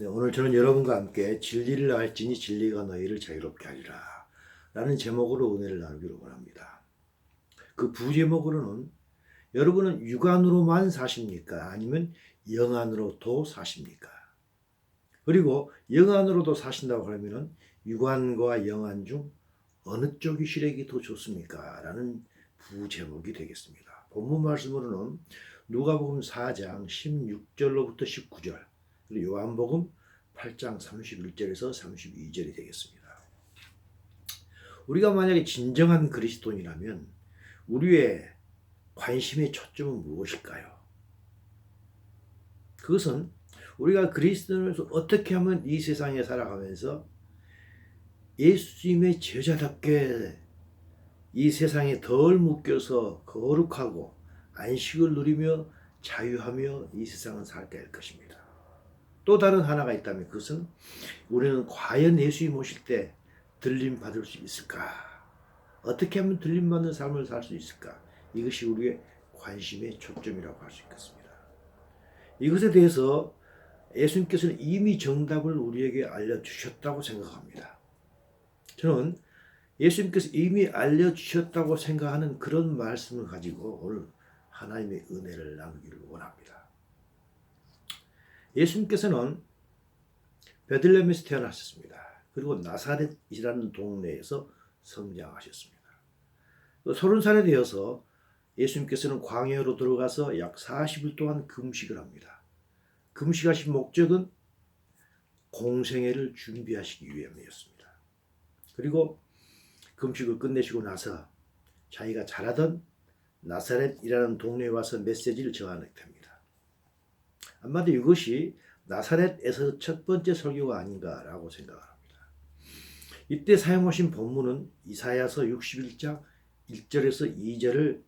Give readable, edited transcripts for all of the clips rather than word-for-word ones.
네, 오늘 저는 여러분과 함께 진리를 알지니 진리가 너희를 자유롭게 하리라 라는 제목으로 은혜를 나누기로 원합니다. 그 부제목으로는 여러분은 육안으로만 사십니까? 아니면 영안으로도 사십니까? 그리고 영안으로도 사신다고 하면 육안과 영안 중 어느 쪽이 시력이 더 좋습니까? 라는 부제목이 되겠습니다. 본문 말씀으로는 누가복음 4장 16절로부터 19절, 그리고 요한복음 8장 31절에서 32절이 되겠습니다. 우리가 만약에 진정한 그리스도인이라면 우리의 관심의 초점은 무엇일까요? 그것은 우리가 그리스도인으로서 어떻게 하면 이 세상에 살아가면서 예수님의 제자답게 이 세상에 덜 묶여서 거룩하고 안식을 누리며 자유하며 이 세상을 살게 할 것입니다. 또 다른 하나가 있다면 그것은 우리는 과연 예수님 오실 때 들림 받을 수 있을까? 어떻게 하면 들림 받는 삶을 살 수 있을까? 이것이 우리의 관심의 초점이라고 할 수 있겠습니다. 이것에 대해서 예수님께서는 이미 정답을 우리에게 알려주셨다고 생각합니다. 저는 예수님께서 이미 알려주셨다고 생각하는 그런 말씀을 가지고 오늘 하나님의 은혜를 나누기를 원합니다. 예수님께서는 베들레헴에서 태어나셨습니다. 그리고 나사렛이라는 동네에서 성장하셨습니다. 30살에 되어서 예수님께서는 광야로 들어가서 약 40일 동안 금식을 합니다. 금식하신 목적은 공생애를 준비하시기 위함이었습니다. 그리고 금식을 끝내시고 나서 자기가 자라던 나사렛이라는 동네에 와서 메시지를 전하게 됩니다. 아마도 이것이 나사렛에서 첫 번째 설교가 아닌가라고 생각합니다. 이때 사용하신 본문은 이사야서 61장 1절에서 2절을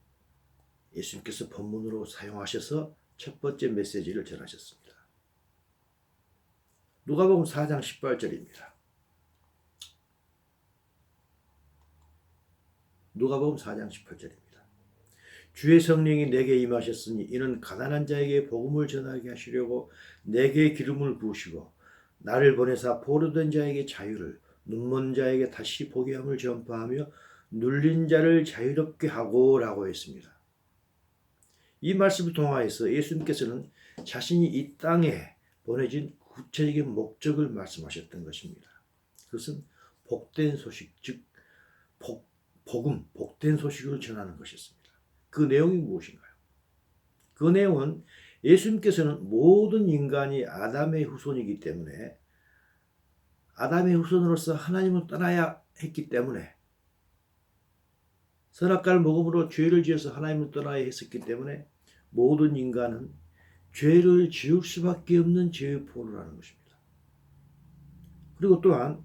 예수님께서 본문으로 사용하셔서 첫 번째 메시지를 전하셨습니다. 누가복음 4장 18절입니다. 누가복음 4장 18절입니다. 주의 성령이 내게 임하셨으니 이는 가난한 자에게 복음을 전하게 하시려고 내게 기름을 부으시고 나를 보내사 포로된 자에게 자유를, 눈먼 자에게 다시 보게 함을 전파하며 눌린 자를 자유롭게 하고 라고 했습니다. 이 말씀을 통하여서 예수님께서는 자신이 이 땅에 보내진 구체적인 목적을 말씀하셨던 것입니다. 그것은 복된 소식, 즉 복음, 복된 소식을 전하는 것이었습니다. 그 내용이 무엇인가요? 그 내용은 예수님께서는 모든 인간이 아담의 후손이기 때문에 아담의 후손으로서 하나님을 떠나야 했기 때문에 선악과를 먹음으로 죄를 지어서 하나님을 떠나야 했었기 때문에 모든 인간은 죄를 지을 수밖에 없는 죄의 포로라는 것입니다. 그리고 또한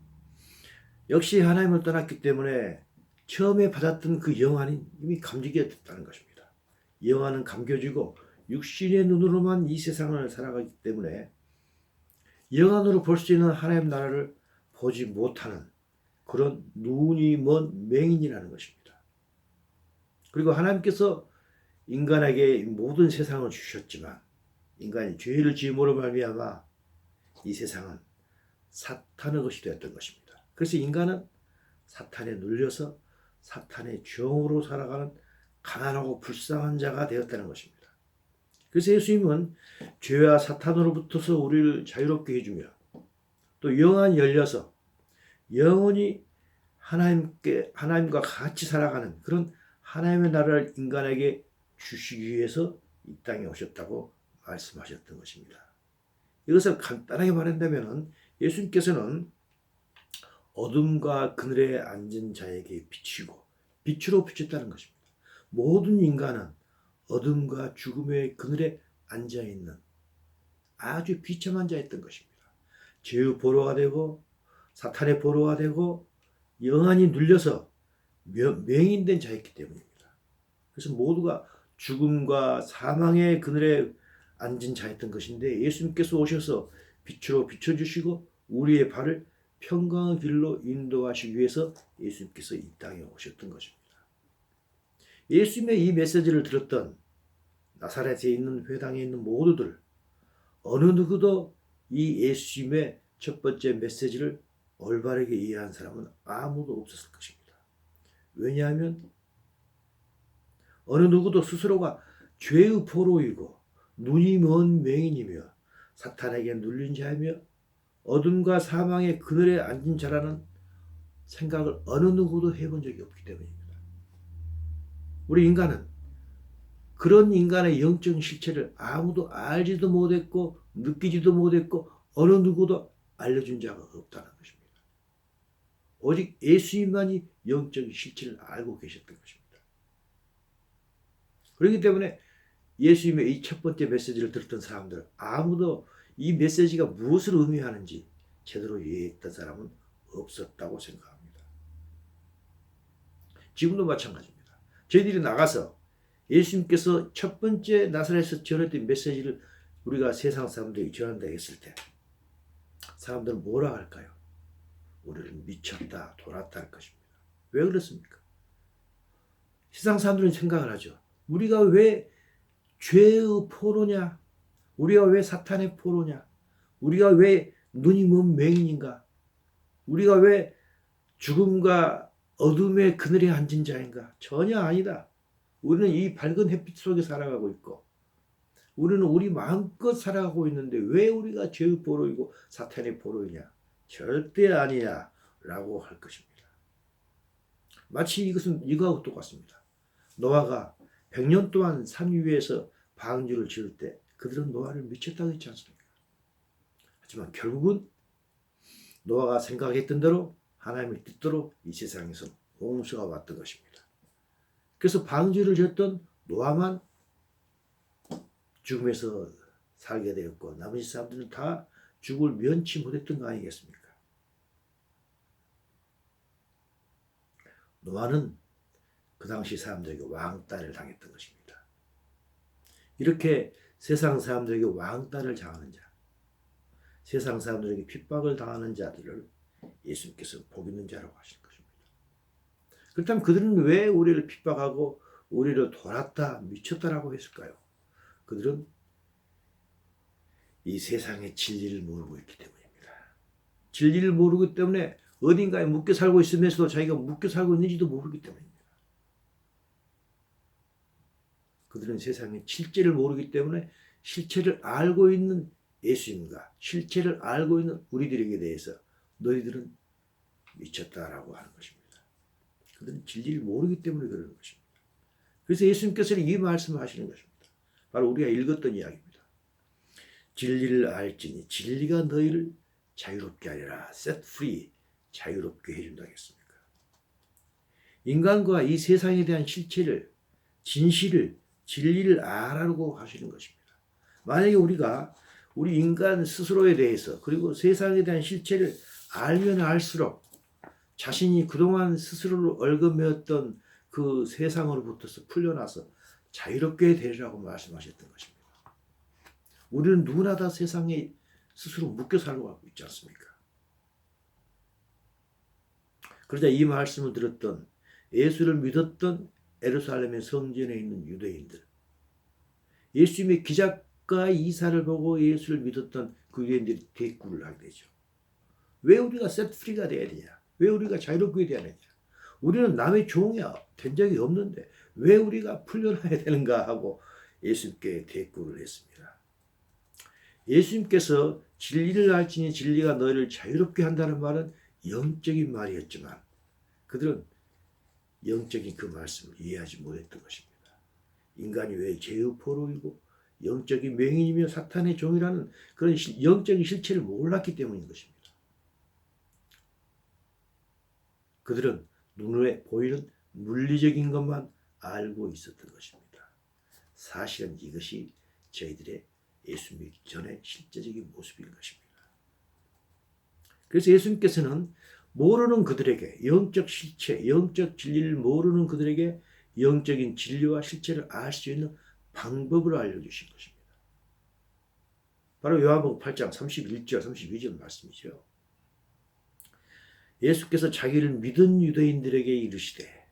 역시 하나님을 떠났기 때문에 처음에 받았던 그 영안이 이미 감기게 됐다는 것입니다. 영안은 감겨지고 육신의 눈으로만 이 세상을 살아가기 때문에 영안으로 볼 수 있는 하나님 나라를 보지 못하는 그런 눈이 먼 맹인이라는 것입니다. 그리고 하나님께서 인간에게 모든 세상을 주셨지만 인간이 죄를 지음으로 말미암아 이 세상은 사탄의 것이 되었던 것입니다. 그래서 인간은 사탄에 눌려서 사탄의 종으로 살아가는 가난하고 불쌍한 자가 되었다는 것입니다. 그래서 예수님은 죄와 사탄으로부터서 우리를 자유롭게 해주며 또 영안이 열려서 영원히 하나님과 같이 살아가는 그런 하나님의 나라를 인간에게 주시기 위해서 이 땅에 오셨다고 말씀하셨던 것입니다. 이것을 간단하게 말한다면 예수님께서는 어둠과 그늘에 앉은 자에게 비치고 빛으로 비쳤다는 것입니다. 모든 인간은 어둠과 죽음의 그늘에 앉아있는 아주 비참한 자였던 것입니다. 죄의 보로가 되고 사탄의 보로가 되고 영안이 눌려서 맹인된 자였기 때문입니다. 그래서 모두가 죽음과 사망의 그늘에 앉은 자였던 것인데 예수님께서 오셔서 빛으로 비춰주시고 우리의 발을 평강의 길로 인도하시기 위해서 예수님께서 이 땅에 오셨던 것입니다. 예수님의 이 메시지를 들었던 나사렛에 있는 회당에 있는 모두들 어느 누구도 이 예수님의 첫 번째 메시지를 올바르게 이해한 사람은 아무도 없었을 것입니다. 왜냐하면 어느 누구도 스스로가 죄의 포로이고 눈이 먼 맹인이며 사탄에게 눌린 자이며 어둠과 사망의 그늘에 앉은 자라는 생각을 어느 누구도 해본 적이 없기 때문입니다. 우리 인간은 그런 인간의 영적인 실체를 아무도 알지도 못했고 느끼지도 못했고 어느 누구도 알려준 자가 없다는 것입니다. 오직 예수님만이 영적인 실체를 알고 계셨던 것입니다. 그렇기 때문에 예수님의 이 첫 번째 메시지를 들었던 사람들 아무도 이 메시지가 무엇을 의미하는지 제대로 이해했던 사람은 없었다고 생각합니다. 지금도 마찬가지입니다. 저희들이 나가서 예수님께서 첫 번째 나사렛에서 전했던 메시지를 우리가 세상 사람들에게 전한다 했을 때 사람들은 뭐라 할까요? 우리를 미쳤다, 돌았다 할 것입니다. 왜 그렇습니까? 세상 사람들은 생각을 하죠. 우리가 왜 죄의 포로냐? 우리가 왜 사탄의 포로냐? 우리가 왜 눈이 먼 맹인인가? 우리가 왜 죽음과 어둠의 그늘에 앉은 자인가? 전혀 아니다. 우리는 이 밝은 햇빛 속에 살아가고 있고 우리는 우리 마음껏 살아가고 있는데 왜 우리가 죄의 포로이고 사탄의 포로이냐? 절대 아니야 라고 할 것입니다. 마치 이것은 이거하고 똑같습니다. 노아가 100년 동안 산 위에서 방주를 지을 때 그들은 노아를 미쳤다고 했지 않습니까? 하지만 결국은 노아가 생각했던 대로 하나님의 뜻대로 이 세상에서 홍수가 왔던 것입니다. 그래서 방주를 지었던 노아만 죽음에서 살게 되었고 나머지 사람들은 다 죽을 면치 못했던 거 아니겠습니까? 노아는 그 당시 사람들에게 왕따를 당했던 것입니다. 이렇게 세상 사람들에게 왕따를 당하는 자, 세상 사람들에게 핍박을 당하는 자들을 예수님께서 복 있는 자라고 하시는 것입니다. 그렇다면 그들은 왜 우리를 핍박하고 우리를 돌았다, 미쳤다라고 했을까요? 그들은 이 세상의 진리를 모르고 있기 때문입니다. 진리를 모르기 때문에 어딘가에 묶여 살고 있으면서도 자기가 묶여 살고 있는지도 모르기 때문입니다. 그들은 세상의 실체를 모르기 때문에 실체를 알고 있는 예수님과 실체를 알고 있는 우리들에게 대해서 너희들은 미쳤다라고 하는 것입니다. 그들은 진리를 모르기 때문에 그러는 것입니다. 그래서 예수님께서는 이 말씀을 하시는 것입니다. 바로 우리가 읽었던 이야기입니다. 진리를 알지니 진리가 너희를 자유롭게 하리라. set free. 자유롭게 해준다고 했습니까? 인간과 이 세상에 대한 실체를, 진실을, 진리를 알라고 하시는 것입니다. 만약에 우리가 우리 인간 스스로에 대해서 그리고 세상에 대한 실체를 알면 알수록 자신이 그동안 스스로를 얽어매었던 그 세상으로부터서 풀려나서 자유롭게 되리라고 말씀하셨던 것입니다. 우리는 누구나 다 세상에 스스로 묶여 살고 있지 않습니까? 그러자 이 말씀을 들었던 예수를 믿었던 예루살렘의 성전에 있는 유대인들, 예수님의 기적과 이사를 보고 예수를 믿었던 그 유대인들이 대꾸를 하게 되죠. 왜 우리가 셋프리가 돼야 되냐? 왜 우리가 자유롭게 돼야 되냐? 우리는 남의 종이 된 적이 없는데 왜 우리가 풀려나야 되는가 하고 예수님께 대꾸를 했습니다. 예수님께서 진리를 알지니 진리가 너희를 자유롭게 한다는 말은 영적인 말이었지만 그들은 영적인 그 말씀을 이해하지 못했던 것입니다. 인간이 왜 죄의 포로이고 영적인 맹인이며 사탄의 종이라는 그런 영적인 실체를 몰랐기 때문인 것입니다. 그들은 눈에 보이는 물리적인 것만 알고 있었던 것입니다. 사실은 이것이 저희들의 예수 믿기 전의 실제적인 모습인 것입니다. 그래서 예수님께서는 모르는 그들에게 영적 실체, 영적 진리를 모르는 그들에게 영적인 진리와 실체를 알 수 있는 방법을 알려주신 것입니다. 바로 요한복음 8장 31절, 32절 말씀이죠. 예수께서 자기를 믿은 유대인들에게 이르시되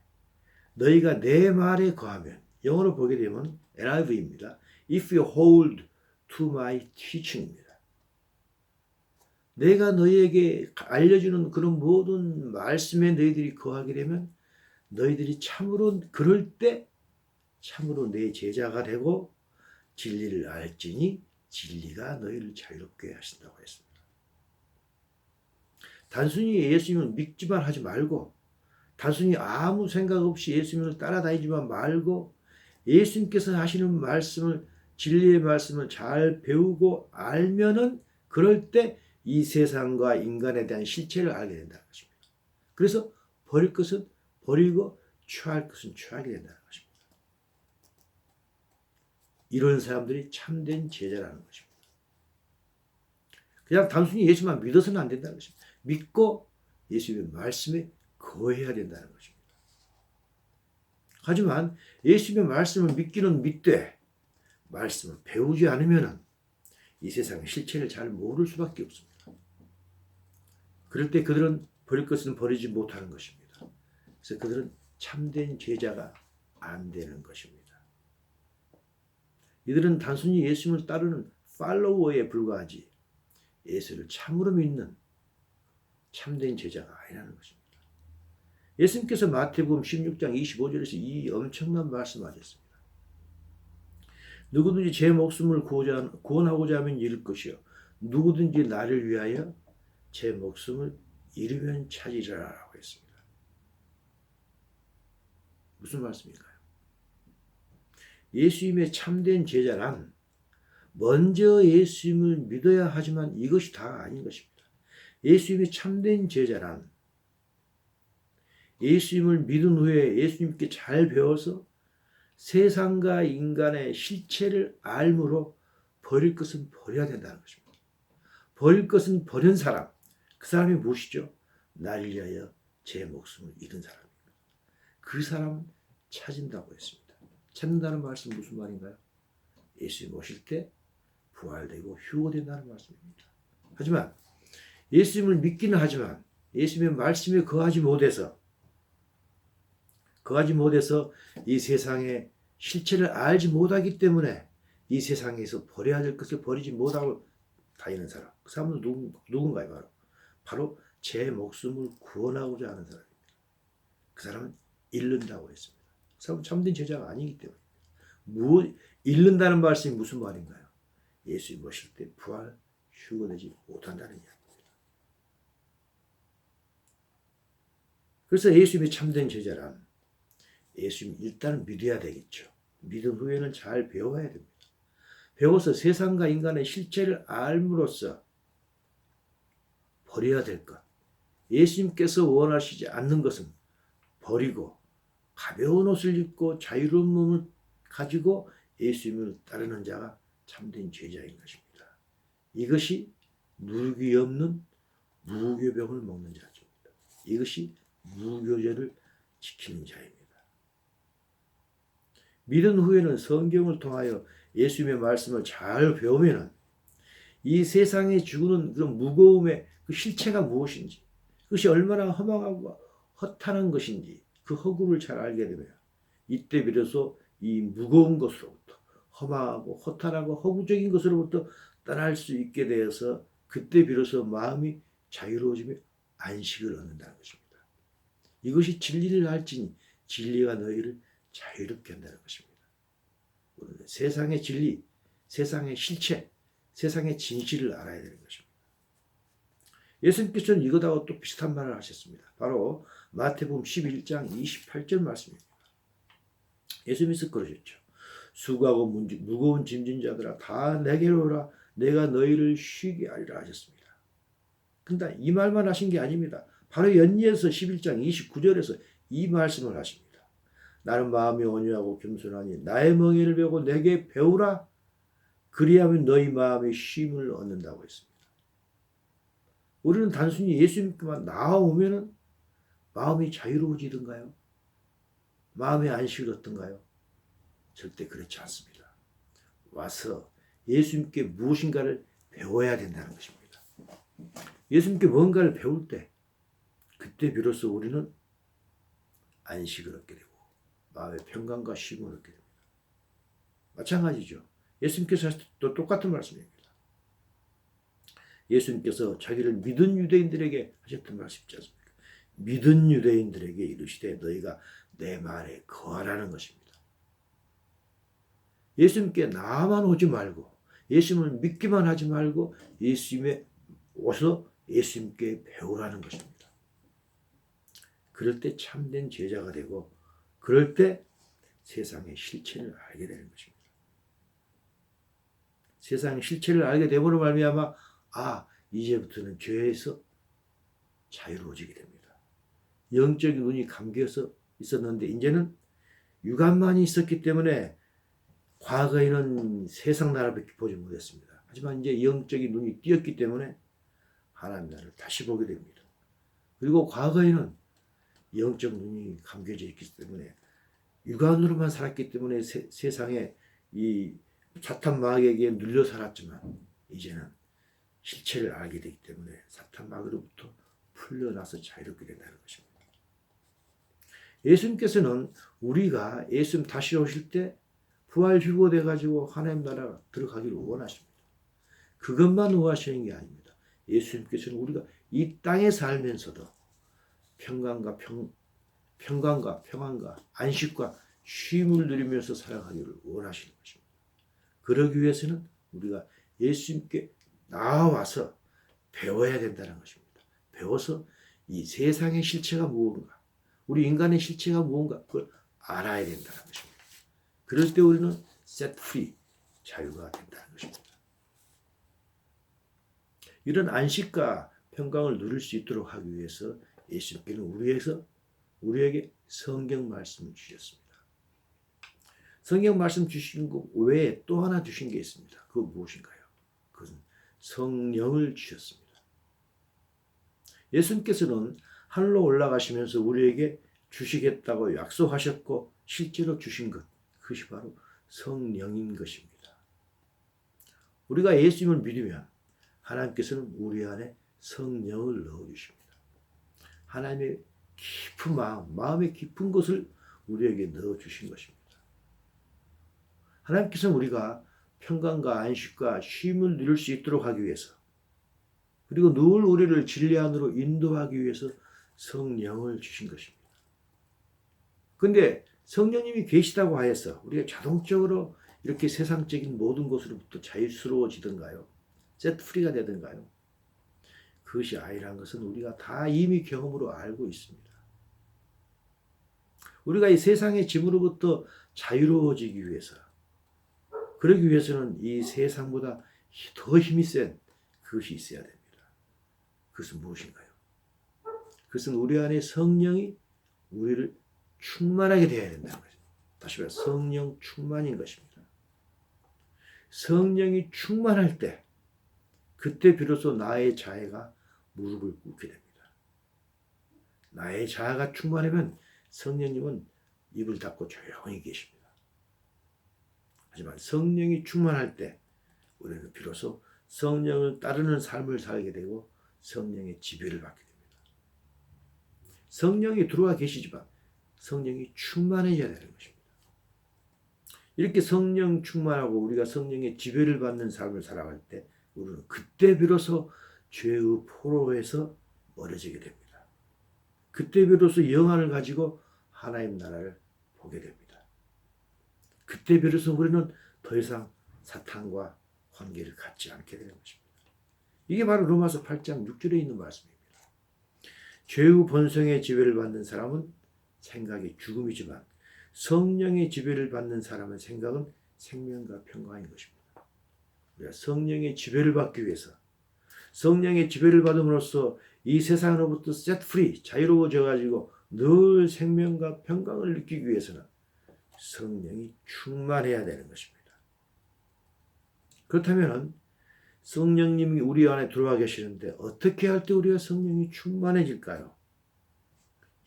너희가 내 말에 거하면, 영어로 보게 되면 NIV입니다. If you hold to my teaching입니다. 내가 너희에게 알려주는 그런 모든 말씀에 너희들이 거하게 되면 너희들이 참으로 그럴 때 참으로 내 제자가 되고 진리를 알지니 진리가 너희를 자유롭게 하신다고 했습니다. 단순히 예수님을 믿지만 하지 말고 단순히 아무 생각 없이 예수님을 따라다니지만 말고 예수님께서 하시는 말씀을 진리의 말씀을 잘 배우고 알면은 그럴 때 이 세상과 인간에 대한 실체를 알게 된다는 것입니다. 그래서 버릴 것은 버리고 취할 것은 취하게 된다는 것입니다. 이런 사람들이 참된 제자라는 것입니다. 그냥 단순히 예수만 믿어서는 안 된다는 것입니다. 믿고 예수님의 말씀에 거해야 된다는 것입니다. 하지만 예수님의 말씀을 믿기는 믿되 말씀을 배우지 않으면 이 세상의 실체를 잘 모를 수밖에 없습니다. 그럴 때 그들은 버릴 것은 버리지 못하는 것입니다. 그래서 그들은 참된 제자가 안 되는 것입니다. 이들은 단순히 예수님을 따르는 팔로워에 불과하지 예수를 참으로 믿는 참된 제자가 아니라는 것입니다. 예수님께서 마태복음 16장 25절에서 이 엄청난 말씀하셨습니다. 누구든지 제 목숨을 구원하고자 하면 잃을 것이요 누구든지 나를 위하여 제 목숨을 잃으면 찾으리라고 했습니다. 무슨 말씀일까요? 예수님의 참된 제자란 먼저 예수님을 믿어야 하지만 이것이 다 아닌 것입니다. 예수님의 참된 제자란 예수님을 믿은 후에 예수님께 잘 배워서 세상과 인간의 실체를 알므로 버릴 것은 버려야 된다는 것입니다. 버릴 것은 버린 사람, 그 사람이 무엇이죠? 나를 위하여 제 목숨을 잃은 사람입니다. 그 사람은 찾은다고 했습니다. 찾는다는 말씀은 무슨 말인가요? 예수님 오실 때 부활되고 휴거된다는 말씀입니다. 하지만 예수님을 믿기는 하지만 예수님의 말씀에 거하지 못해서 이 세상의 실체를 알지 못하기 때문에 이 세상에서 버려야 될 것을 버리지 못하고 다니는 사람. 그 사람은 누군가요? 바로 제 목숨을 구원하고자 하는 사람입니다. 그 사람은 잃는다고 했습니다. 그 사람은 참된 제자가 아니기 때문에. 잃는다는 말씀이 무슨 말인가요? 예수님 오실 때 부활, 휴거되지 못한다는 이야기입니다. 그래서 예수님이 참된 제자란 예수님 일단은 믿어야 되겠죠. 믿은 후에는 잘 배워야 됩니다. 배워서 세상과 인간의 실체를 알므로써 버려야 될 것. 예수님께서 원하시지 않는 것은 버리고 가벼운 옷을 입고 자유로운 몸을 가지고 예수님을 따르는 자가 참된 제자인 것입니다. 이것이 누룩이 없는 무교병을 먹는 자입니다. 이것이 무교제를 지키는 자입니다. 믿은 후에는 성경을 통하여 예수님의 말씀을 잘 배우면 이 세상에 주는 그런 무거움의 그 실체가 무엇인지 그것이 얼마나 허망하고 허탄한 것인지 그 허구를 잘 알게 되면 이때 비로소 이 무거운 것으로부터 험하고 허탄하고 허구적인 것으로부터 떠날 수 있게 되어서 그때 비로소 마음이 자유로워지며 안식을 얻는다는 것입니다. 이것이 진리를 알지니 진리가 너희를 자유롭게 한다는 것입니다. 우리는 세상의 진리, 세상의 실체, 세상의 진실을 알아야 되는 것입니다. 예수님께서는 이것하고 또 비슷한 말을 하셨습니다. 바로 마태복음 11장 28절 말씀입니다. 예수님께서 그러셨죠. 수고하고 무거운 짐진 자들아 다 내게로 오라 내가 너희를 쉬게 하리라 하셨습니다. 근데 이 말만 하신 게 아닙니다. 바로 연이어서 11장 29절에서 이 말씀을 하십니다. 나는 마음이 온유하고 겸손하니 나의 멍에를 베고 내게 배우라 그리하면 너희 마음이 쉼을 얻는다고 했습니다. 우리는 단순히 예수님께만 나아오면 마음이 자유로워지던가요? 마음의 안식을 얻던가요? 절대 그렇지 않습니다. 와서 예수님께 무엇인가를 배워야 된다는 것입니다. 예수님께 뭔가를 배울 때 그때 비로소 우리는 안식을 얻게 되고 마음의 평강과 쉼을 얻게 됩니다. 마찬가지죠. 예수님께서 하실 또 똑같은 말씀입니다. 예수님께서 자기를 믿은 유대인들에게 하셨던 말씀 있지 않습니까? 믿은 유대인들에게 이르시되 너희가 내 말에 거하라는 것입니다. 예수님께 나만 오지 말고 예수님을 믿기만 하지 말고 예수님에 오서 예수님께 배우라는 것입니다. 그럴 때 참된 제자가 되고 그럴 때 세상의 실체를 알게 되는 것입니다. 세상의 실체를 알게 되므로 말미암아 이제부터는 죄에서 자유로워지게 됩니다. 영적인 눈이 감겨서 있었는데 이제는 육안만이 있었기 때문에 과거에는 세상 나라밖에 보지 못했습니다. 하지만 이제 영적인 눈이 띄었기 때문에 하나님 나라를 다시 보게 됩니다. 그리고 과거에는 영적 눈이 감겨져 있기 때문에 육안으로만 살았기 때문에 세상에 이 사탄 마귀에게 눌려 살았지만 이제는 실체를 알게 되기 때문에 사탄 마귀로부터 풀려나서 자유롭게 된다는 것입니다. 예수님께서는 우리가 예수님 다시 오실 때 부활 휴거돼 가지고 하나님 나라 들어가기를 원하십니다. 그것만 원하시는 게 아닙니다. 예수님께서는 우리가 이 땅에 살면서도 평강과 평안과 안식과 쉼을 누리면서 살아가기를 원하시는 것입니다. 그러기 위해서는 우리가 예수님께 나와서 배워야 된다는 것입니다. 배워서 이 세상의 실체가 무엇인가, 우리 인간의 실체가 무엇인가 그걸 알아야 된다는 것입니다. 그럴 때 우리는 set free, 자유가 된다는 것입니다. 이런 안식과 평강을 누릴 수 있도록 하기 위해서 예수님께는 우리에게 성경 말씀을 주셨습니다. 성경 말씀 주신 것 외에 또 하나 주신 게 있습니다. 그건 무엇인가요? 그것은 성령을 주셨습니다. 예수님께서는 하늘로 올라가시면서 우리에게 주시겠다고 약속하셨고 실제로 주신 것, 그것이 바로 성령인 것입니다. 우리가 예수님을 믿으면 하나님께서는 우리 안에 성령을 넣어주십니다. 하나님의 깊은 마음의 깊은 것을 우리에게 넣어주신 것입니다. 하나님께서는 우리가 평강과 안식과 쉼을 누릴 수 있도록 하기 위해서 그리고 늘 우리를 진리 안으로 인도하기 위해서 성령을 주신 것입니다. 그런데 성령님이 계시다고 하여서 우리가 자동적으로 이렇게 세상적인 모든 것으로부터 자유스러워지던가요? 셋프리가 되던가요? 그것이 아니라는 것은 우리가 다 이미 경험으로 알고 있습니다. 우리가 이 세상의 짐으로부터 자유로워지기 위해서 그러기 위해서는 이 세상보다 더 힘이 센 그것이 있어야 됩니다. 그것은 무엇인가요? 그것은 우리 안에 성령이 우리를 충만하게 되어야 된다는 거죠. 다시 말해 성령 충만인 것입니다. 성령이 충만할 때 그때 비로소 나의 자아가 무릎을 꿇게 됩니다. 나의 자아가 충만하면 성령님은 입을 닫고 조용히 계십니다. 하지만 성령이 충만할 때 우리는 비로소 성령을 따르는 삶을 살게 되고 성령의 지배를 받게 됩니다. 성령이 들어와 계시지만 성령이 충만해져야 되는 것입니다. 이렇게 성령 충만하고 우리가 성령의 지배를 받는 삶을 살아갈 때 우리는 그때 비로소 죄의 포로에서 멀어지게 됩니다. 그때 비로소 영안을 가지고 하나님 나라를 보게 됩니다. 그때 비로소 우리는 더 이상 사탄과 관계를 갖지 않게 되는 것입니다. 이게 바로 로마서 8장 6절에 있는 말씀입니다. 죄의 본성의 지배를 받는 사람은 생각이 죽음이지만 성령의 지배를 받는 사람의 생각은 생명과 평강인 것입니다. 우리가 성령의 지배를 받기 위해서 성령의 지배를 받음으로써 이 세상으로부터 set free, 자유로워져 가지고 늘 생명과 평강을 느끼기 위해서는 성령이 충만해야 되는 것입니다. 그렇다면 성령님이 우리 안에 들어와 계시는데 어떻게 할 때 우리가 성령이 충만해질까요?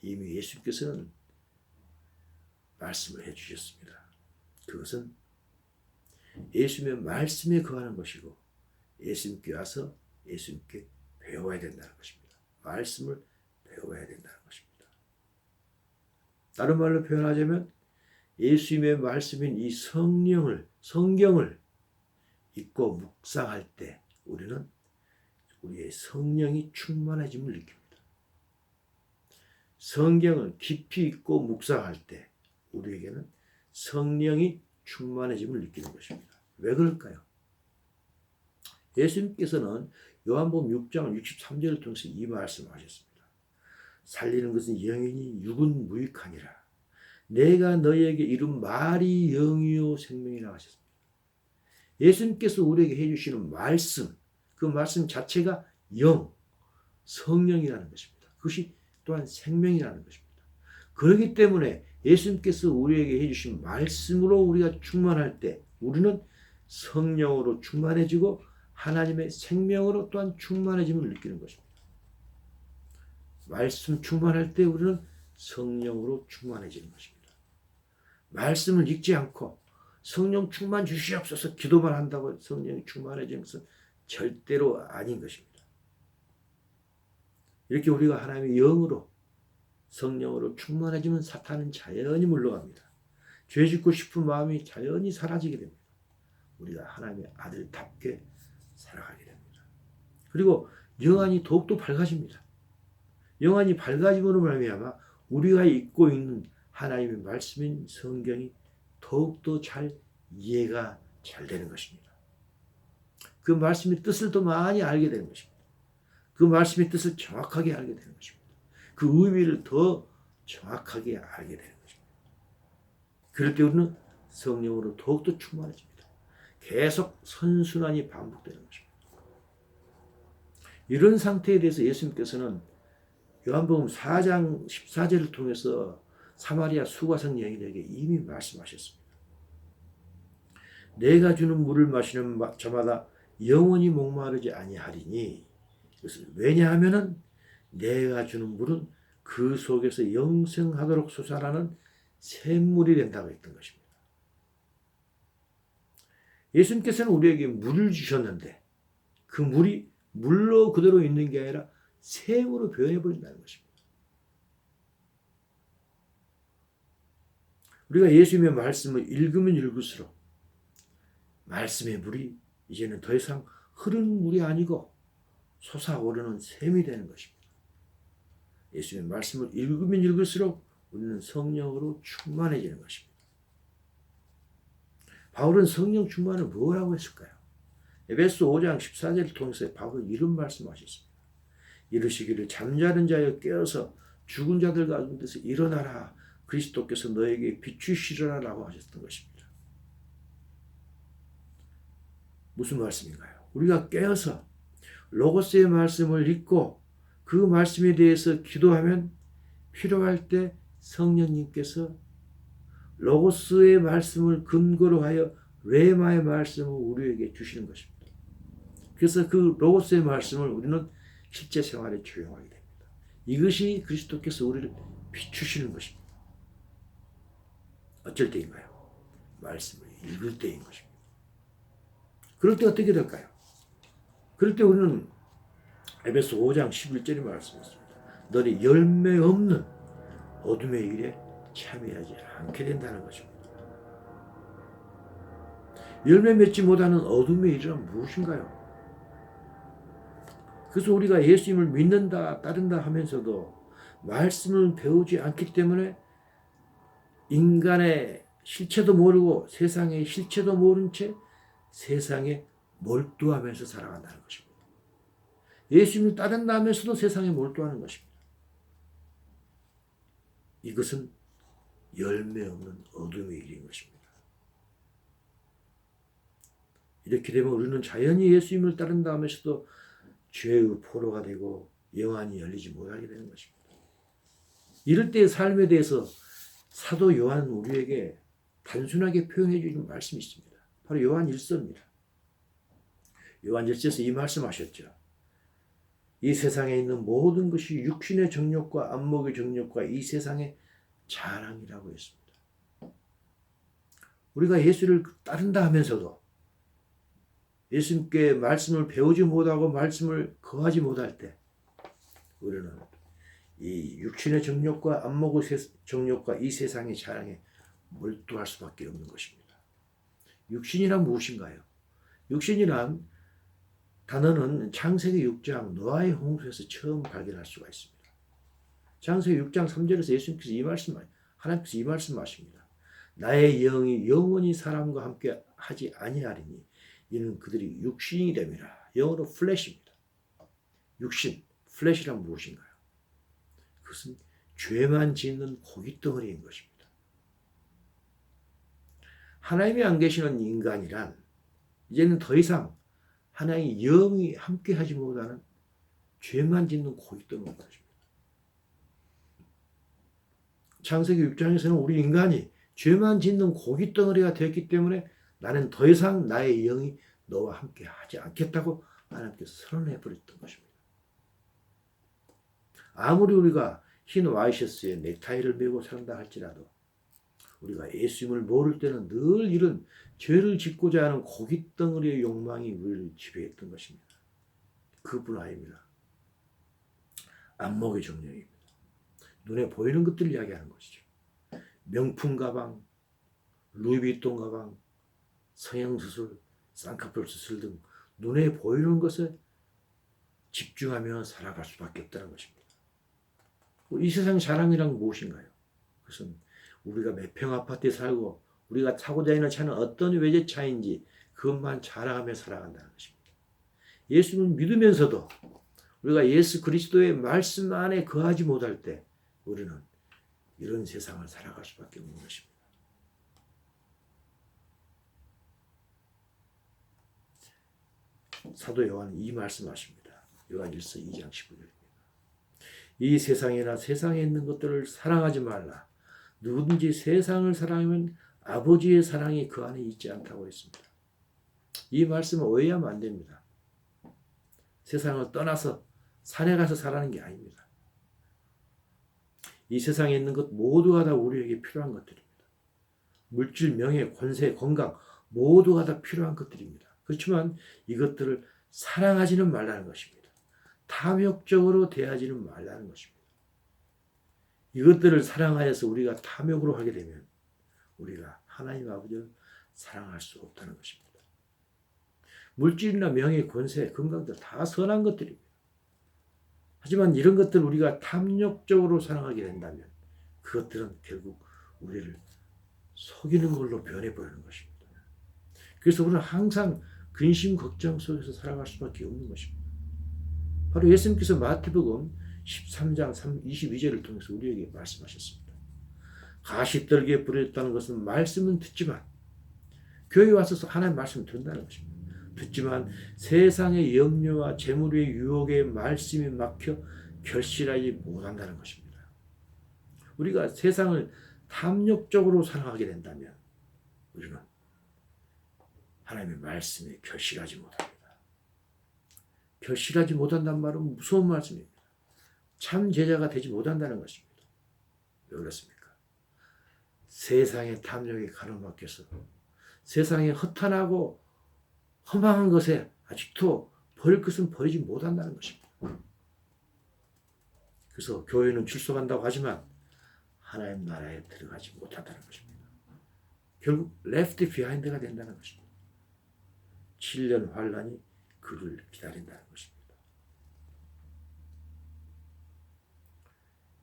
이미 예수님께서는 말씀을 해주셨습니다. 그것은 예수님의 말씀에 거하는 것이고 예수님께 와서 예수님께 배워야 된다는 것입니다. 말씀을 배워야 된다는 것입니다. 다른 말로 표현하자면 예수님의 말씀인 이 성경을 읽고 묵상할 때 우리는 우리의 성령이 충만해짐을 느낍니다. 성경을 깊이 읽고 묵상할 때 우리에게는 성령이 충만해짐을 느끼는 것입니다. 왜 그럴까요? 예수님께서는 요한복음 6장 63절을 통해서 이 말씀하셨습니다. 살리는 것은 영이니 육은 무익하니라. 내가 너희에게 이룬 말이 영이요 생명이라 하셨습니다. 예수님께서 우리에게 해주시는 말씀, 그 말씀 자체가 영, 성령이라는 것입니다. 그것이 또한 생명이라는 것입니다. 그렇기 때문에 예수님께서 우리에게 해주신 말씀으로 우리가 충만할 때 우리는 성령으로 충만해지고 하나님의 생명으로 또한 충만해짐을 느끼는 것입니다. 말씀 충만할 때 우리는 성령으로 충만해지는 것입니다. 말씀을 읽지 않고 성령 충만 주시옵소서 기도만 한다고 성령이 충만해지는 것은 절대로 아닌 것입니다. 이렇게 우리가 하나님의 영으로 성령으로 충만해지면 사탄은 자연히 물러갑니다. 죄 짓고 싶은 마음이 자연히 사라지게 됩니다. 우리가 하나님의 아들답게 살아가게 됩니다. 그리고 영안이 더욱더 밝아집니다. 영안이 밝아짐으로 말미암아 우리가 읽고 있는 하나님의 말씀인 성경이 더욱더 잘 이해가 잘 되는 것입니다. 그 말씀의 뜻을 더 많이 알게 되는 것입니다. 그 말씀의 뜻을 정확하게 알게 되는 것입니다. 그 의미를 더 정확하게 알게 되는 것입니다. 그럴 때 우리는 성령으로 더욱더 충만해집니다. 계속 선순환이 반복되는 것입니다. 이런 상태에 대해서 예수님께서는 요한복음 4장 14절을 통해서 사마리아 수가성 여인에게 이미 말씀하셨습니다. 내가 주는 물을 마시는 저마다 영원히 목마르지 아니하리니 이것은 왜냐하면 내가 주는 물은 그 속에서 영생하도록 솟아나는 샘물이 된다고 했던 것입니다. 예수님께서는 우리에게 물을 주셨는데 그 물이 물로 그대로 있는 게 아니라 샘으로 변해버린다는 것입니다. 우리가 예수님의 말씀을 읽으면 읽을수록 말씀의 물이 이제는 더 이상 흐르는 물이 아니고 솟아오르는 샘이 되는 것입니다. 예수님의 말씀을 읽으면 읽을수록 우리는 성령으로 충만해지는 것입니다. 바울은 성령 충만을 뭐라고 했을까요? 에베소 5장 14절을 통해서 바울은 이런 말씀하셨습니다. 이르시기를 잠자는 자여 깨어서 죽은 자들 가운데서 일어나라. 그리스도께서 너에게 비추시리라라고 하셨던 것입니다. 무슨 말씀인가요? 우리가 깨어서 로고스의 말씀을 읽고 그 말씀에 대해서 기도하면 필요할 때 성령님께서 로고스의 말씀을 근거로 하여 레마의 말씀을 우리에게 주시는 것입니다. 그래서 그 로고스의 말씀을 우리는 실제 생활에 적용하게 됩니다. 이것이 그리스도께서 우리를 비추시는 것입니다. 어쩔 때인가요? 말씀을 읽을 때인 것입니다. 그럴 때 어떻게 될까요? 그럴 때 우리는 에베소 5장 11절이 말씀했습니다. 너희 열매 없는 어둠의 일에 참여하지 않게 된다는 것입니다. 열매 맺지 못하는 어둠의 일은 무엇인가요? 그래서 우리가 예수님을 믿는다, 따른다 하면서도 말씀을 배우지 않기 때문에 인간의 실체도 모르고 세상의 실체도 모른 채 세상에 몰두하면서 살아간다는 것입니다. 예수님을 따른다 하면서도 세상에 몰두하는 것입니다. 이것은 열매 없는 어둠의 일인 것입니다. 이렇게 되면 우리는 자연히 예수님을 따른다 하면서도 죄의 포로가 되고 영안이 열리지 못하게 되는 것입니다. 이럴 때의 삶에 대해서 사도 요한은 우리에게 단순하게 표현해 주는 말씀이 있습니다. 바로 요한 1서입니다. 요한 1서에서 이 말씀하셨죠. 이 세상에 있는 모든 것이 육신의 정욕과 안목의 정욕과 이 세상의 자랑이라고 했습니다. 우리가 예수를 따른다 하면서도 예수님께 말씀을 배우지 못하고 말씀을 거하지 못할 때 우리는 이 육신의 정욕과 안목의 정욕과 이 세상의 자랑에 몰두할 수밖에 없는 것입니다. 육신이란 무엇인가요? 육신이란 단어는 창세기 6장 노아의 홍수에서 처음 발견할 수가 있습니다. 창세기 6장 3절에서 예수님께서 하나님께서 이 말씀하십니다. 나의 영이 영원히 사람과 함께 하지 아니하리니 이는 그들이 육신이 됨이라. 영어로 플래시입니다. 육신, 플래시란 무엇인가요? 그것은 죄만 짓는 고깃덩어리인 것입니다. 하나님이 안 계시는 인간이란 이제는 더 이상 하나님의 영이 함께하지 못하는 죄만 짓는 고깃덩어리인 것입니다. 창세기 6장에서는 우리 인간이 죄만 짓는 고깃덩어리가 되었기 때문에 나는 더 이상 나의 영이 너와 함께 하지 않겠다고 하나님께서 선언해 버렸던 것입니다. 아무리 우리가 흰 와이셔츠에 넥타이를 메고 산다 할지라도 우리가 예수님을 모를 때는 늘 이런 죄를 짓고자 하는 고깃덩어리의 욕망이 우리를 지배했던 것입니다. 그뿐 아닙니다. 안목의 정령입니다. 눈에 보이는 것들을 이야기하는 것이죠. 명품 가방, 루이비통 가방, 성형수술, 쌍꺼풀 수술 등 눈에 보이는 것에 집중하며 살아갈 수밖에 없다는 것입니다. 이 세상 자랑이란 무엇인가요? 그것은 우리가 몇 평 아파트에 살고 우리가 타고 다니는 차는 어떤 외제차인지 그것만 자랑하며 살아간다는 것입니다. 예수를 믿으면서도 우리가 예수 그리스도의 말씀 안에 거하지 못할 때 우리는 이런 세상을 살아갈 수밖에 없는 것입니다. 사도 요한은 이 말씀하십니다. 요한 1서 2장 15절입니다. 이 세상이나 세상에 있는 것들을 사랑하지 말라. 누구든지 세상을 사랑하면 아버지의 사랑이 그 안에 있지 않다고 했습니다. 이 말씀을 오해하면 안 됩니다. 세상을 떠나서 산에 가서 살아가는 게 아닙니다. 이 세상에 있는 것 모두가 다 우리에게 필요한 것들입니다. 물질, 명예, 권세, 건강 모두가 다 필요한 것들입니다. 그렇지만 이것들을 사랑하지는 말라는 것입니다. 탐욕적으로 대하지는 말라는 것입니다. 이것들을 사랑하여서 우리가 탐욕으로 하게 되면 우리가 하나님 아버지를 사랑할 수 없다는 것입니다. 물질이나 명예, 권세, 건강들 다 선한 것들입니다. 하지만 이런 것들 우리가 탐욕적으로 사랑하게 된다면 그것들은 결국 우리를 속이는 걸로 변해버리는 것입니다. 그래서 우리는 항상 근심, 걱정 속에서 살아갈 수밖에 없는 것입니다. 바로 예수님께서 마태복음 13장 22절을 통해서 우리에게 말씀하셨습니다. 가시떨기에 뿌려졌다는 것은 말씀은 듣지만 교회에 와서 하나님 말씀을 듣는다는 것입니다. 듣지만 세상의 염려와 재물의 유혹에 말씀이 막혀 결실하지 못한다는 것입니다. 우리가 세상을 탐욕적으로 사랑하게 된다면 우리는 하나님의 말씀에 결실하지 못합니다. 결실하지 못한다는 말은 무서운 말씀입니다. 참 제자가 되지 못한다는 것입니다. 왜 그렇습니까? 세상의 탐욕에 가로막혀서 세상에 허탄하고 허망한 것에 아직도 버릴 것은 버리지 못한다는 것입니다. 그래서 교회는 출석한다고 하지만 하나님 나라에 들어가지 못한다는 것입니다. 결국 left behind가 된다는 것입니다. 7년 환란이 그를 기다린다는 것입니다.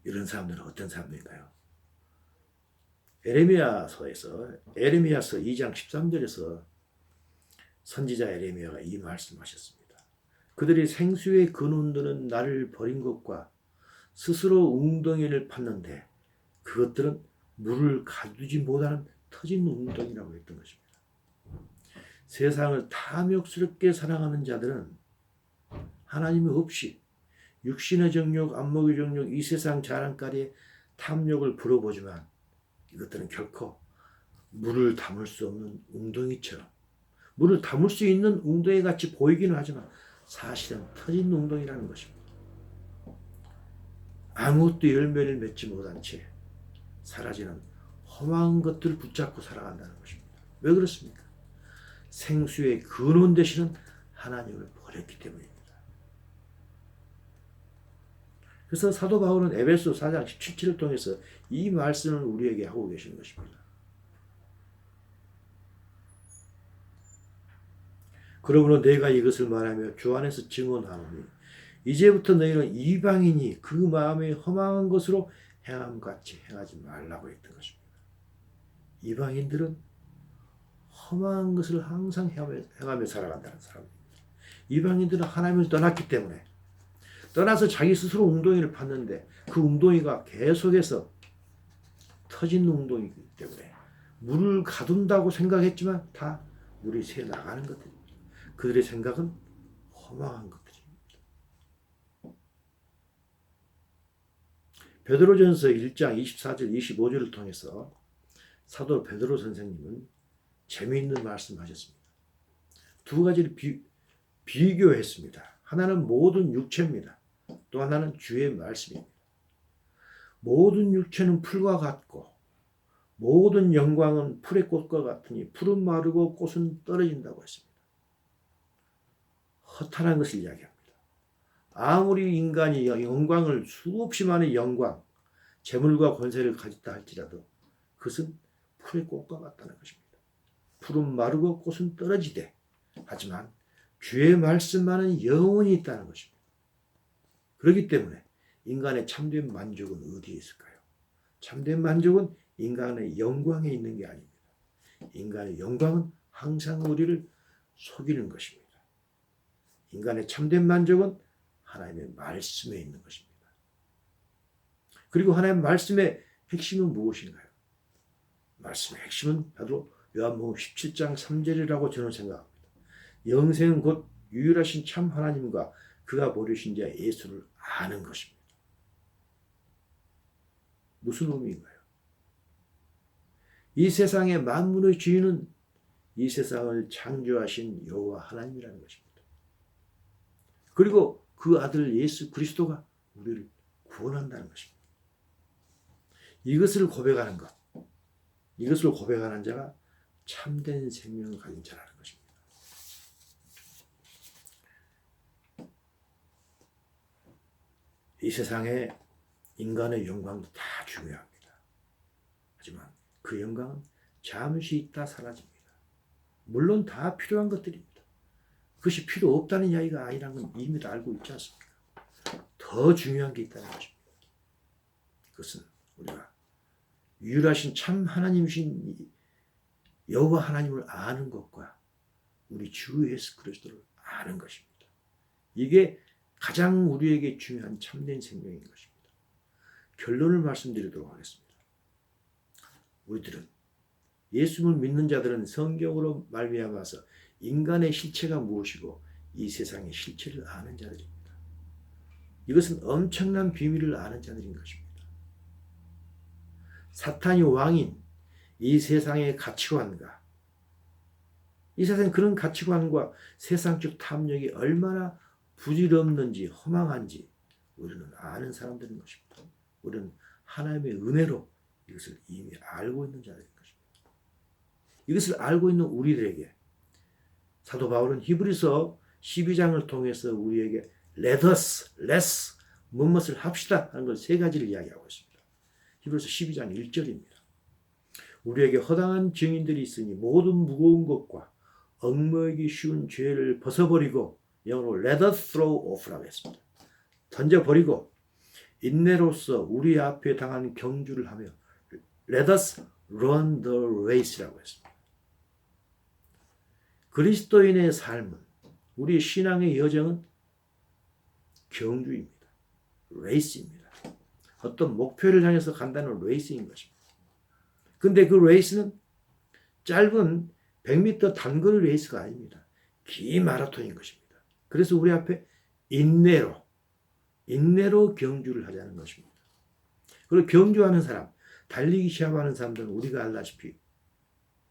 이런 사람들은 어떤 사람들인가요? 에레미야서 2장 13절에서 선지자 에레미야가 이 말씀하셨습니다. 그들이 생수의 근원들은 나를 버린 것과 스스로 웅덩이를 팠는데 그것들은 물을 가두지 못하는 터진 웅덩이라고 했던 것입니다. 세상을 탐욕스럽게 사랑하는 자들은 하나님이 없이 육신의 정욕, 안목의 정욕, 이 세상 자랑거리에 탐욕을 불어보지만 이것들은 결코 물을 담을 수 없는 웅덩이처럼 물을 담을 수 있는 웅덩이 같이 보이기는 하지만 사실은 터진 웅덩이라는 것입니다. 아무것도 열매를 맺지 못한 채 사라지는 험한 것들을 붙잡고 살아간다는 것입니다. 왜 그렇습니까? 생수의 근원 되시는 하나님을 버렸기 때문입니다. 그래서 사도 바울은 에베소 4장 17절을 통해서 이 말씀을 우리에게 하고 계시는 것입니다. 그러므로 내가 이것을 말하며 주 안에서 증언하노니 이제부터 너희는 이방인이 그 마음에 허망한 것으로 행함같이 행하지 말라고 했던 것입니다. 이방인들은 험한 것을 항상 행하며 살아간다는 사람입니다. 이방인들은 하나님을 떠났기 때문에 떠나서 자기 스스로 웅덩이를 팠는데 그 웅덩이가 계속해서 터진 웅덩이이기 때문에 물을 가둔다고 생각했지만 다 물이 새 나가는 것들입니다. 그들의 생각은 허망한 것들입니다. 베드로전서 1장 24절 25절을 통해서 사도 베드로 선생님은 재미있는 말씀하셨습니다. 두 가지를 비교했습니다. 하나는 모든 육체입니다. 또 하나는 주의 말씀입니다. 모든 육체는 풀과 같고 모든 영광은 풀의 꽃과 같으니 풀은 마르고 꽃은 떨어진다고 했습니다. 허탄한 것을 이야기합니다. 아무리 인간이 영광을 수없이 많은 영광, 재물과 권세를 가졌다 할지라도 그것은 풀의 꽃과 같다는 것입니다. 풀은 마르고 꽃은 떨어지되 하지만 주의 말씀만은 영원히 있다는 것입니다. 그렇기 때문에 인간의 참된 만족은 어디에 있을까요? 참된 만족은 인간의 영광에 있는 게 아닙니다. 인간의 영광은 항상 우리를 속이는 것입니다. 인간의 참된 만족은 하나님의 말씀에 있는 것입니다. 그리고 하나님의 말씀의 핵심은 무엇인가요? 말씀의 핵심은 바로 요한복음 17장 3절이라고 저는 생각합니다. 영생은 곧 유일하신 참 하나님과 그가 보내신 자 예수를 아는 것입니다. 무슨 의미인가요? 이 세상의 만물의 주인은 이 세상을 창조하신 여호와 하나님이라는 것입니다. 그리고 그 아들 예수 그리스도가 우리를 구원한다는 것입니다. 이것을 고백하는 것, 이것을 고백하는 자가 참된 생명을 가진 자라는 것입니다. 이 세상에 인간의 영광도 다 중요합니다. 하지만 그 영광은 잠시 있다 사라집니다. 물론 다 필요한 것들입니다. 그것이 필요 없다는 이야기가 아니라는 건 이미 다 알고 있지 않습니까? 더 중요한 게 있다는 것입니다. 그것은 우리가 유일하신 참 하나님이신 여호와 하나님을 아는 것과 우리 주 예수 그리스도를 아는 것입니다. 이게 가장 우리에게 중요한 참된 생명인 것입니다. 결론을 말씀드리도록 하겠습니다. 우리들은 예수를 믿는 자들은 성경으로 말미암아서 인간의 실체가 무엇이고 이 세상의 실체를 아는 자들입니다. 이것은 엄청난 비밀을 아는 자들인 것입니다. 사탄이 왕인 이 세상의 가치관과 이 세상의 그런 가치관과 세상적 탐욕이 얼마나 부질없는지 허망한지 우리는 아는 사람들인 것입니다. 우리는 하나님의 은혜로 이것을 이미 알고 있는 자들인 것입니다. 이것을 알고 있는 우리들에게 사도 바울은 히브리서 12장을 통해서 우리에게 let us, let's, 무엇을 합시다 하는 걸 세 가지를 이야기하고 있습니다. 히브리서 12장 1절입니다. 우리에게 허당한 증인들이 있으니 모든 무거운 것과 얽매이기 쉬운 죄를 벗어버리고 영어로 let us throw off라고 했습니다. 던져버리고 인내로서 우리 앞에 당한 경주를 하며 let us run the race라고 했습니다. 그리스도인의 삶은 우리의 신앙의 여정은 경주입니다. 레이스입니다. 어떤 목표를 향해서 간다는 레이스인 것입니다. 근데 그 레이스는 짧은 100m 단거리 레이스가 아닙니다. 긴 마라톤인 것입니다. 그래서 우리 앞에 인내로 경주를 하자는 것입니다. 그리고 경주하는 사람, 달리기 시합하는 사람들은 우리가 알다시피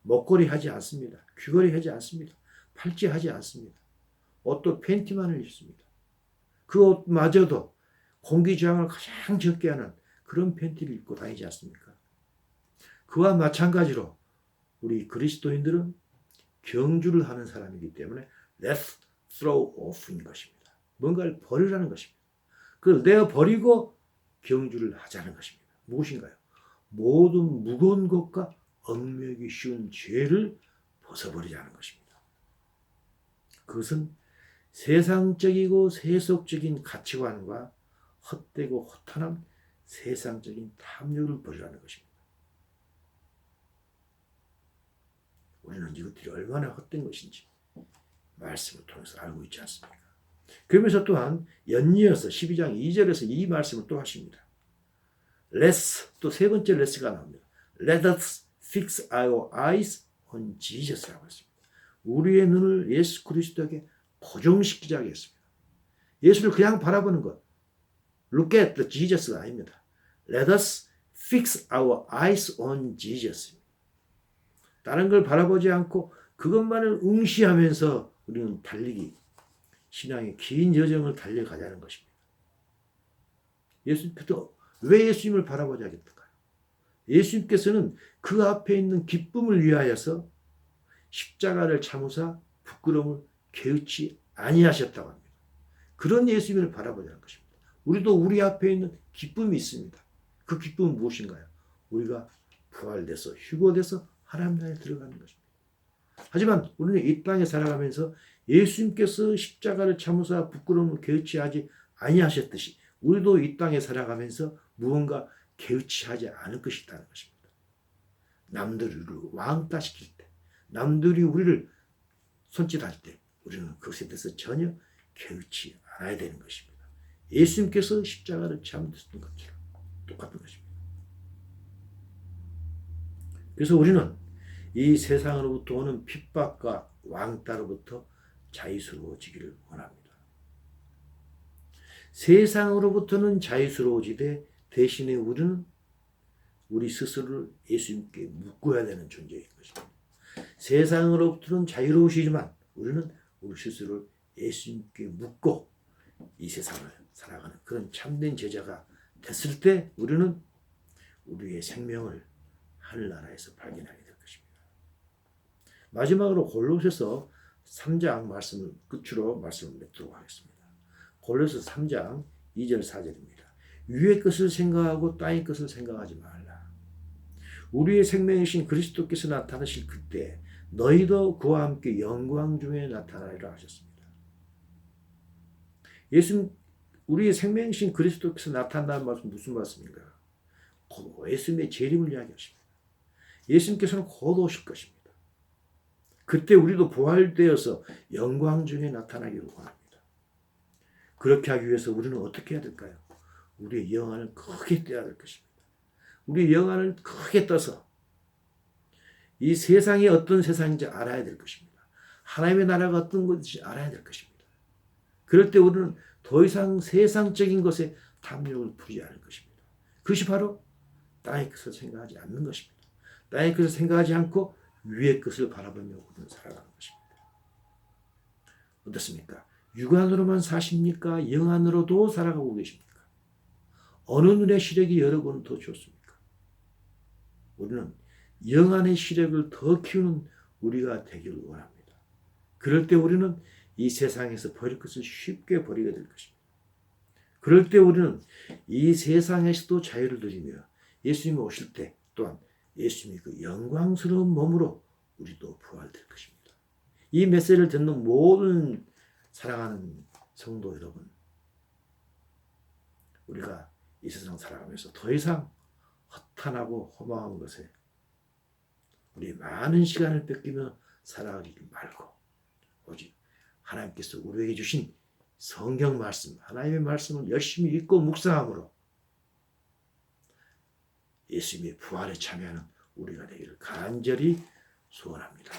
목걸이 하지 않습니다. 귀걸이 하지 않습니다. 팔찌 하지 않습니다. 옷도 팬티만을 입습니다. 그 옷마저도 공기 저항을 가장 적게 하는 그런 팬티를 입고 다니지 않습니까? 그와 마찬가지로 우리 그리스도인들은 경주를 하는 사람이기 때문에 let's throw off인 것입니다. 뭔가를 버리라는 것입니다. 그걸 내어버리고 경주를 하자는 것입니다. 무엇인가요? 모든 무거운 것과 얽매이기 쉬운 죄를 벗어버리자는 것입니다. 그것은 세상적이고 세속적인 가치관과 헛되고 허탄한 세상적인 탐욕을 버리라는 것입니다. 우리는 이것들이 얼마나 헛된 것인지 말씀을 통해서 알고 있지 않습니까? 그러면서 또한 연이어서 12장 2절에서 이 말씀을 또 하십니다. Let's, 또 세 번째 let's가 나옵니다. Let us fix our eyes on Jesus라고 했습니다. 우리의 눈을 예수 그리스도에게 고정시키자 하겠습니다. 예수를 그냥 바라보는 것. Look at the Jesus가 아닙니다. Let us fix our eyes on Jesus. 다른 걸 바라보지 않고 그것만을 응시하면서 우리는 달리기, 신앙의 긴 여정을 달려가자는 것입니다. 예수님께서 왜 예수님을 바라보지 하겠던가요? 예수님께서는 그 앞에 있는 기쁨을 위하여서 십자가를 참으사 부끄러움을 개의치 아니하셨다고 합니다. 그런 예수님을 바라보자는 것입니다. 우리도 우리 앞에 있는 기쁨이 있습니다. 그 기쁨은 무엇인가요? 우리가 부활돼서 휴거돼서 하나님 나라에 들어가는 것입니다. 하지만 우리는 이 땅에 살아가면서 예수님께서 십자가를 참으사 부끄러움을 개의치 하지 아니하셨듯이 우리도 이 땅에 살아가면서 무언가 개의치 하지 않을 것이라는 것입니다. 남들이 우리를 왕따시킬 때, 남들이 우리를 손짓할 때 우리는 그것에 대해서 전혀 개의치 않아야 되는 것입니다. 예수님께서 십자가를 참으셨던 것처럼 똑같은 것입니다. 그래서 우리는 이 세상으로부터 오는 핍박과 왕따로부터 자유스러워지기를 원합니다. 세상으로부터는 자유스러워지되 대신에 우리는 우리 스스로를 예수님께 묶어야 되는 존재인 것입니다. 세상으로부터는 자유로우시지만 우리는 우리 스스로를 예수님께 묶고 이 세상을 살아가는 그런 참된 제자가 됐을 때 우리는 우리의 생명을 하늘나라에서 발견하게 될 것입니다. 마지막으로 골로새서 3장 말씀을 끝으로 말씀을 맺도록 하겠습니다. 골로새서 3장 2절 4절입니다. 위의 것을 생각하고 땅의 것을 생각하지 말라. 우리의 생명이신 그리스도께서 나타나실 그때 너희도 그와 함께 영광 중에 나타나리라 하셨습니다. 예수님, 우리의 생명이신 그리스도께서 나타난다는 말씀 무슨 말씀인가요? 예수님의 재림을 이야기하십니다. 예수님께서는 곧 오실 것입니다. 그때 우리도 부활되어서 영광 중에 나타나기를 원합니다. 그렇게 하기 위해서 우리는 어떻게 해야 될까요? 우리의 영안을 크게 떠야 될 것입니다. 우리의 영안을 크게 떠서 이 세상이 어떤 세상인지 알아야 될 것입니다. 하나님의 나라가 어떤 것인지 알아야 될 것입니다. 그럴 때 우리는 더 이상 세상적인 것에 탐욕을 부리지 않을 것입니다. 그것이 바로 땅의 것을 생각하지 않는 것입니다. 땅의 것을 생각하지 않고 위의 것을 바라보며 우리는 살아가는 것입니다. 어떻습니까? 육안으로만 사십니까? 영안으로도 살아가고 계십니까? 어느 눈의 시력이 여러분은 더 좋습니까? 우리는 영안의 시력을 더 키우는 우리가 되기를 원합니다. 그럴 때 우리는 이 세상에서 버릴 것을 쉽게 버리게 될 것입니다. 그럴 때 우리는 이 세상에서도 자유를 누리며 예수님이 오실 때 또한 예수님의 그 영광스러운 몸으로 우리도 부활될 것입니다. 이 메시지를 듣는 모든 사랑하는 성도 여러분, 우리가 이 세상 살아가면서 더 이상 허탄하고 허망한 것에 우리 많은 시간을 뺏기며 살아가지 말고 오직 하나님께서 우리에게 주신 성경 말씀, 하나님의 말씀을 열심히 읽고 묵상함으로 예수님의 부활에 참여하는 우리가 되기를 간절히 소원합니다.